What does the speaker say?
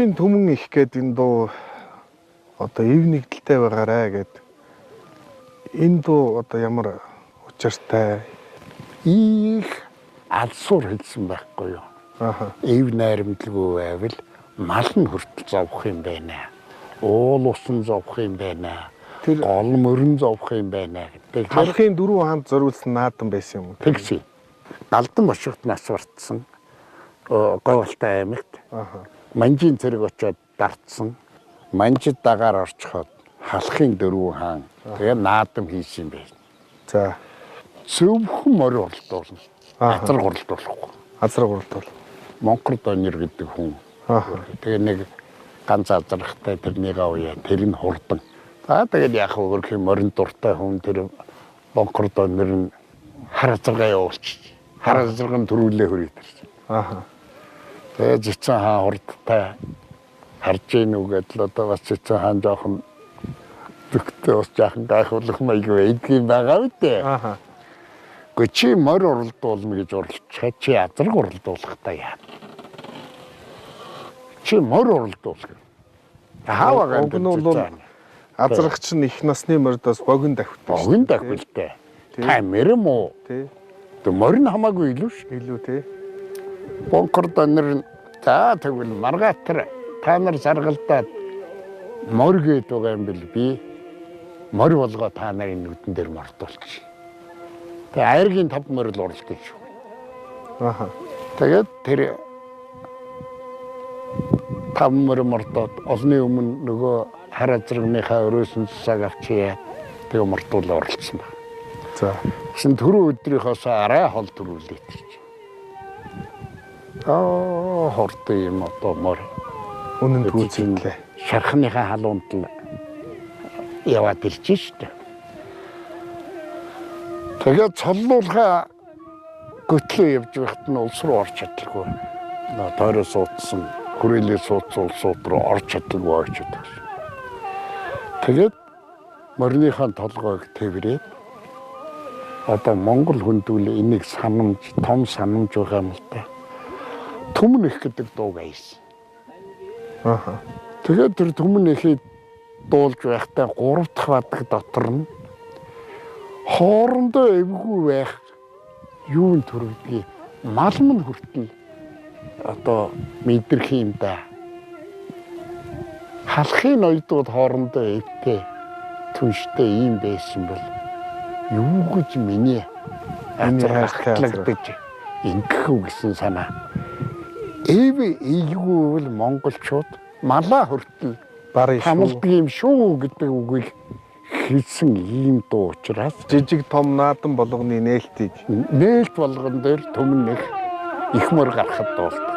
Энэ түмэн их гээд энэ дуу одоо эв нэгдэлтэй байгаарэ гэд энэ дуу одоо ямар учиртай их алсуур хэлсэн байхгүй юу. Эв найрамдалгүй байвал мал нь хүртэл зовх юм байна. Уул усан зовх юм байна. Тэр гол мөрөн зовх юм байна гэдэг. Халахын дөрвөн хаанд зориулсан наадам байсан юм уу? Тэгсэн. Галдан бошигт нас бартсан. Говьалтай аймагт. Манжийн цэрэг очоод дартсан. Манжид дагаар орчхоод халахын дөрвөн хаан. Тэгээ наадам хийсэн юм байна. За. Зөвхөн морь уралдуулна. Азар гуралдуулахгүй. Азар гуралдуул. Монкор донёр гэдэг хүн. Тэгээ нэг ганц азархтай тэрнийг авъя. Тэр нь хурдан. За тэгээд яг өөрх юм морин дуртай хүн тэр монкор донёр нь хар азаргаа явуулчих. Хар азаргын төрүүлээ хөрийдэрсэн. Тэгээ зэцэн хаан хурдтай харж ийн үгээд л одоо бас зэцэн хаан жоохон зүгтээ бас жаахан гайхуулах маяг байдгийн байгаа үдээ. Гэхдээ чи морь уралдуулна гэж уралчаа чи азар уралдуулах та яа. Чи морь уралдуулах. Хааваа гэнэ бол азарх чинь их насны морьдоос богино давхдаг. Богино давхилтэй. Та мэрэм үү? Тий. Тэг морь нь хамаагүй илүү ш. Илүү тий. Бонкор донор за тэгвэл маргаатар та нар саргалдаад морь гээд байгаа юм бэл би морь болгоо та нарын нүдэн дээр мордуулчих. Тэг айргийн тав морь л уралдаж шүү. Тэгээд тэр тав морь мордоод олны өмнө нөгөө хар азаргныхаа өрөөсөн цусаг авчия. Тэгээ мордуулаа уралдсан байна. За. Гэсэн түрүү өдрийнхоос арай хол төрүүлээд ирж. Хортой юм одоо морь. Үнэн түүцэлээ. Шархныхаа халуунд л яваад ирж штэ. Тэгээд цоллуулга göтлөө явж байхад нь улс руу орч чадлаггүй. Тойроо суудсан, хүрээлээ суудсан улсууд руу орч чадлаггүй очиж байгаа. Тэгээд морьныхаа толгойг тэрвэрээд одоо Монгол хүндүүл энийг санамж, том санамж байгаа юм л та. Түмэн их гэдэг дуугаа хийсэн. Тэгээд тэр түмэн ихийг дуулж байхдаа 3 дахь бадаг дотор нь хоорондоо эвгүй байх юун төрөвдгийг малм нь хүртэл одоо мэдрэх юм да. Халахын ноёдууд хоорондоо эвтэй түнштэй юм байсан бол юу гэж миний хайрлагдаж ингэх үү гэсэн санаа. Эв ийгүүвэл монголчууд малаа хүртэл хамалдаг юм шүү гэдэг үгийг хэлсэн ийм дуу учраас жижиг том наадам болгоны нээлтийг нээлт болгон дээр түмэн их мөр гарахад дуулдаг.